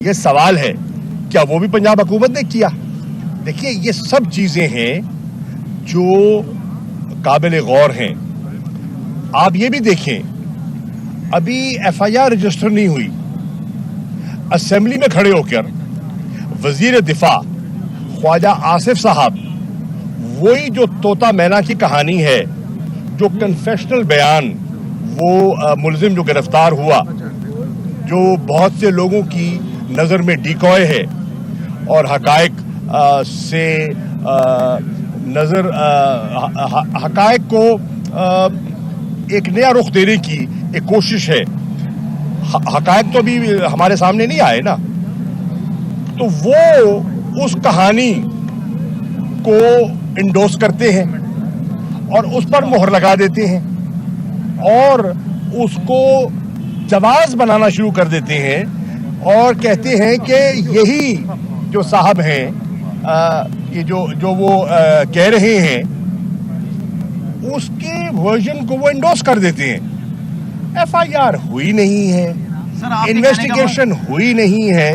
یہ سوال ہے کیا وہ بھی پنجاب حکومت نے کیا؟ دیکھیے یہ سب چیزیں ہیں جو قابل غور ہیں. آپ یہ بھی دیکھیں ابھی ایف آئی آر رجسٹر نہیں ہوئی، اسمبلی میں کھڑے ہو کر وزیر دفاع خواجہ آصف صاحب وہی جو طوطا مینا کی کہانی ہے، جو کنفیشنل بیان، وہ ملزم جو گرفتار ہوا، جو بہت سے لوگوں کی نظر میں ڈیکوئے ہے اور حقائق سے حقائق کو ایک نیا رخ دینے کی ایک کوشش ہے. حقائق تو ابھی ہمارے سامنے نہیں آئے نا، تو وہ اس کہانی کو انڈوس کرتے ہیں اور اس پر مہر لگا دیتے ہیں اور اس کو جواز بنانا شروع کر دیتے ہیں اور کہتے ہیں کہ یہی جو صاحب ہیں کہ جو وہ کہہ رہے ہیں اس کے ورژن کو وہ انڈوس کر دیتے ہیں. ایف آئی آر ہوئی نہیں ہے، انویسٹیگیشن ہوئی نہیں ہے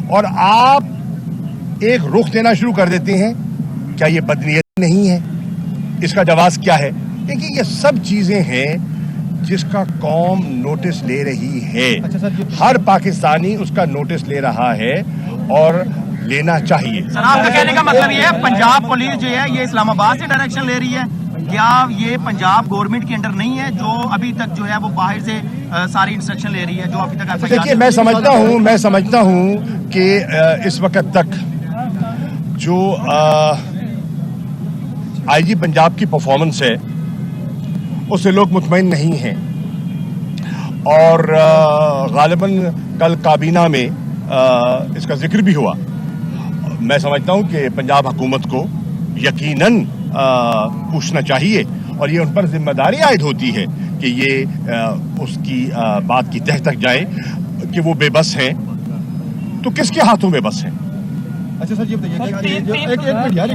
اور آپ ایک رخ دینا شروع کر دیتے ہیں. کیا یہ بدنیتی نہیں ہے؟ اس کا جواز کیا ہے؟ دیکھیے یہ سب چیزیں ہیں جس کا قوم نوٹس لے رہی ہے. ہر پاکستانی اس کا نوٹس لے رہا ہے اور لینا چاہیے. سر آپ کا کہنے کا مطلب یہ ہے پنجاب پولیس جو ہے یہ اسلام آباد سے ڈائریکشن لے رہی ہے، کیا یہ پنجاب گورنمنٹ کے انڈر نہیں ہے جو ابھی تک جو ہے وہ باہر سے ساری انسٹرکشن لے رہی ہے جو ابھی تک؟ دیکھیے میں سمجھتا ہوں کہ اس وقت تک جو آئی جی پنجاب کی پرفارمنس ہے اس سے لوگ مطمئن نہیں ہیں اور غالباً کل کابینہ میں اس کا ذکر بھی ہوا. میں سمجھتا ہوں کہ پنجاب حکومت کو یقیناً پوچھنا چاہیے اور یہ ان پر ذمہ داری عائد ہوتی ہے کہ یہ اس کی بات کی تہ تک جائیں کہ وہ بے بس ہیں تو کس کے ہاتھوں بے بس ہیں. اچھا سر یہ بتائیے یہ بتائیے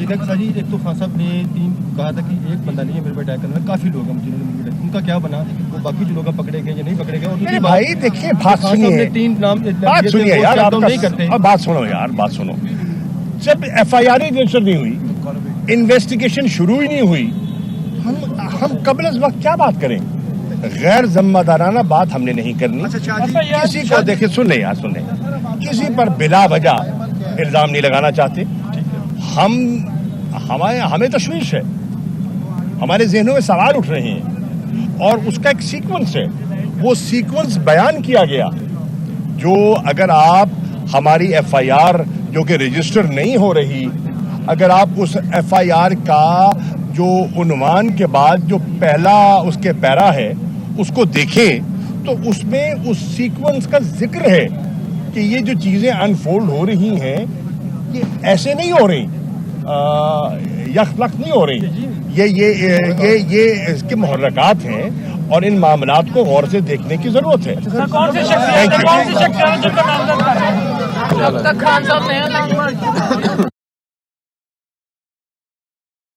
کہ جی ایک تو خان صاحب نے کہا تھا کہ ایک بندہ نہیں ہے میرے پہ اٹیک کرنا، کافی لوگ ہیں جنہوں نے ان کا کیا بنا، وہ باقی جو لوگ پکڑے گئے یا نہیں پکڑے گئے؟ اور بھائی دیکھیے بات سنیے یار، بات سنو یار، بات سنو. جب ایف آئی آر رجسٹر نہیں ہوئی، انویسٹیگیشن شروع ہی نہیں ہوئی، ہم قبل از وقت کیا بات کریں؟ غیر ذمہ دارانہ بات ہم نے نہیں کرنی. کسی کو دیکھیں سنیں یار سنیں، کسی پر بلا وجہ الزام نہیں لگانا چاہتے. ہمیں تشویش ہے، ہمارے ذہنوں میں سوال اٹھ رہے ہیں اور اس کا ایک سیکوینس ہے. وہ سیکوینس بیان کیا گیا جو اگر آپ ہماری ایف آئی آر جو کہ رجسٹر نہیں ہو رہی، اگر آپ اس ایف آئی آر کا جو عنوان کے بعد جو پہلا اس کے پیرا ہے اس کو دیکھیں تو اس میں اس سیکوینس کا ذکر ہے کہ یہ جو چیزیں انفولڈ ہو رہی ہیں یہ ایسے نہیں ہو رہی، یکلخت نہیں ہو رہی. یہ اس کے محرکات ہیں اور ان معاملات کو غور سے دیکھنے کی ضرورت ہے. کون سی